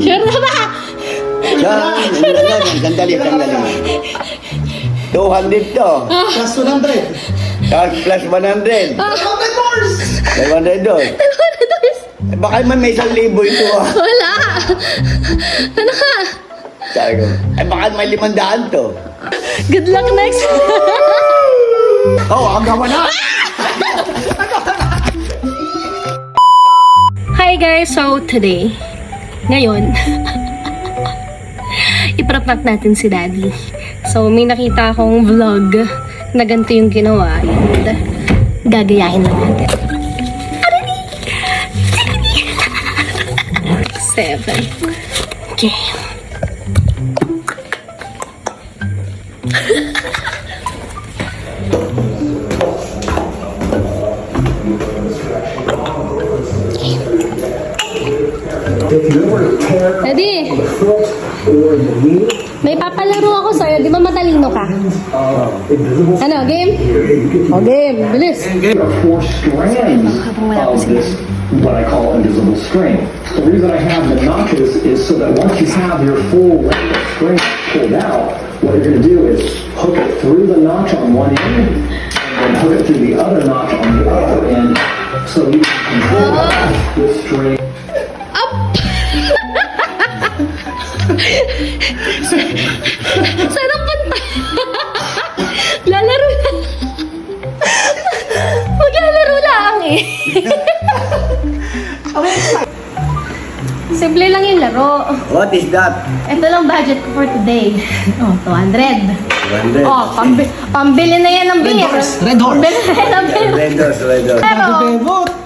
Sure na ba? Sandali. 200 to. Plus 100. Plus 100. 500 doon. Baka may 1,000 ito ah. Wala. Ano ka? Sabi ko, baka may 500 to. Good luck next. Oh, ang gawa na! Hi guys, so today, ngayon, iprank natin si Daddy. So may nakita akong vlog na ganito yung ginawa and gagayahin lang natin. 7. Okay. Daddy, may papalaro ako sa'yo. Di ba matalino ka? Ano, game? O, game. Bilis. There are 4 strands of this, what I call invisible string. The reason I have the notches is so that once you have your full length of string pulled out, what you're going to do is hook it through the notch on one end, and then hook it through the other notch on the other end, so you can control the string. Saan ang punta? Lalaro na. Maglalaro lang eh. Simple lang yung laro. What is that? Ito lang budget ko for today. Oh, 200. 100. Oh, pambili na yan ng beer. Red horse. Pambili na yan ng beer. Red horse.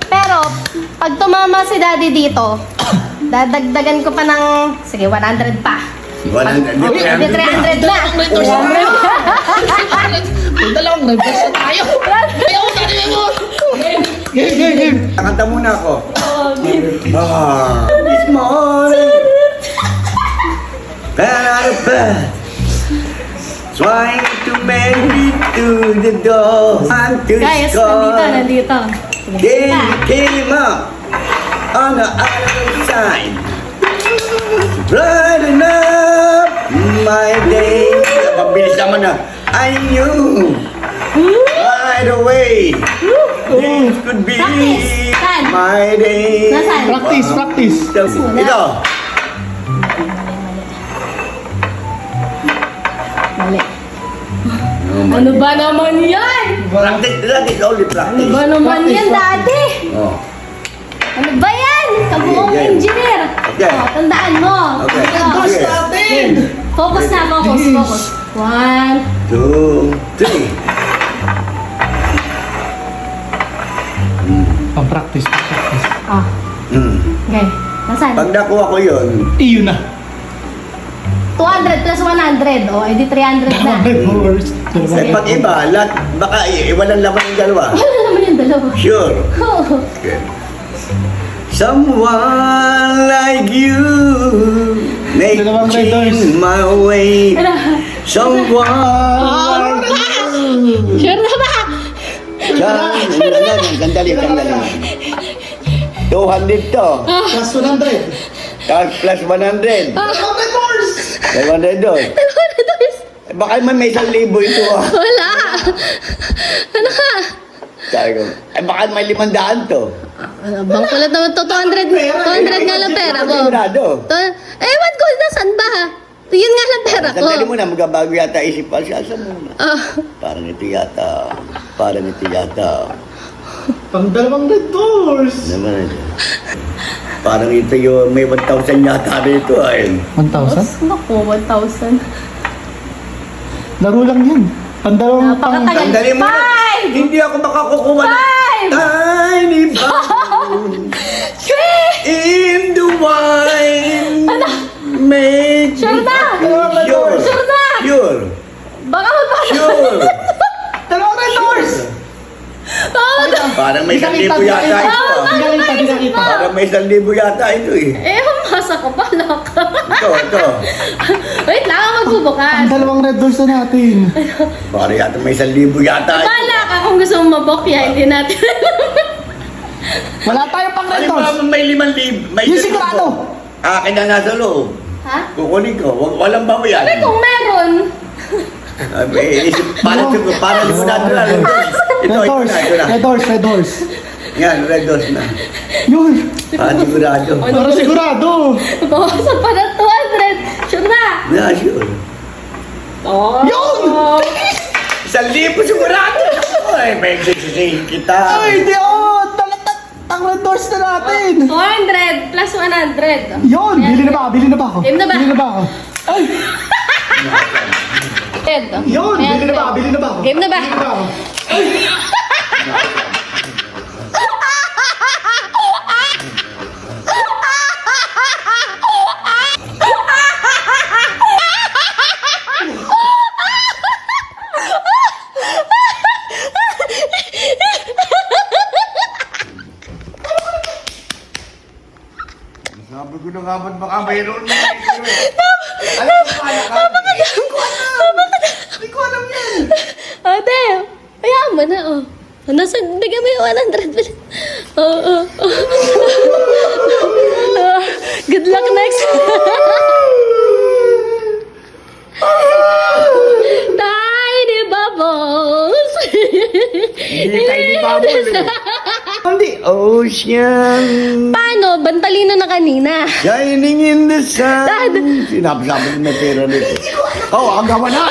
Pero, pag tumama si Daddy dito, dadagdagan ko pa ng, sige, 100 pa. 100. Hindi, 300 na. May dalawang red horse na tayo. Ayaw, tali mo. Game. Kanta muna ako. This morning, got out of bed, trying to make it to the door. I'm too Guys, nandito. Sige, Came up on the other side, brighten up my day. Pabilis naman na. I knew right away this could be Practice. Saan? my day. Nasaan? Practice. Ito. Mali. Ano ba naman yan? Practice, only Ano practice. ba naman yan, Daddy? Oh. Ano ba yan? Kabuong Okay. engineer. Okay. Oh, tandaan mo. Okay. Ito. Horse natin. Focus na, focus. 1. 2, 3. Pang-practice. Ah, okay. Nasaan? Pag nakuha ko yun, Iyon na. 200 plus 100. O, edi 300 na. Red horse. eh, pag iba, baka walang laman yung dalawa. Wala naman yung dalawa. Sure. Oo. Okay. Someone like you Dalawang red horse. making my way. Someone like you. Sure na ba? Sandali. 200 to. Plus 100. Plus 100. Red horse. 500 doon. Baka may 1,000 ito ah. Wala. Ano ka? Sabi ko, baka may 500 to. Bang kulat naman to. 200 nga lang pera mo. Sigurado. Ewan ko, nasan ba? Yun nga lang pera ko. Sandali muna, magbabago yata isip pa siya. Asa muna. Ah, Parang ito yata. Pang dalawang red horse. Naman ito. Parang ito yung may 1,000 yata rito ay. 1,000? naku, 1,000. Laro lang yan. Pandalawang Napakatagal. Sandali muna. 5! Hindi ako makakukuha ng 5! tiny bone in the wine. Make Sure na! Sure. Sure na! Sure. Baka magpapalaro. Sure. Dalawang red horse. Parang may 1,000 yata ito ah. Parang may 1,000 yata ito eh. Eh, humasa ko pala ka. Ito. Wait lang, magbubukas. Ang dalawang red horse na natin. Parang yata may 1,000 yata ito. Bala ka, gusto mong mabokya, hindi natin. Wala tayo pang red Halimbawa doors. may 5,000. May Yung sigurado. Akin na nasa loob. Ha? Kukunin ko. Walang babayan. Ay, kung meron. Para sigurado na. Ito, Red doors. ito na. Red doors, red doors. Yan, red doors na. Yun. Para sigurado. Para sigurado. Bawasan pa na 200. Sure na. Yeah, sure. Oh. Yun! 1,000 sigurado. Ay, may sisihin kita. Ay, di oh! Ang red doors na natin. 200 plus 100. Yun! Bili na ba ako? Bili na ba ako? Game na ba? Bili na ba ako? Ay! Yun! Ayan, Bili na ba ako? Bili na ba ako? Game na ba? Bili na ba ako? Sabi ko na nga ba't baka mayroon na. Alam mo pa Hindi ko alam yan. Ate, hayaan mo na, oh. Nasa, bigyan mo yung 100. Oh. Good luck next. Tiny bubbles. Hindi tayo di bubble eh. Hindi ocean. Paano? Bantalino na kanina. Shining in the sun. Dad. Sinabi-sabi ko na pera nito. Oh, ang gawa na.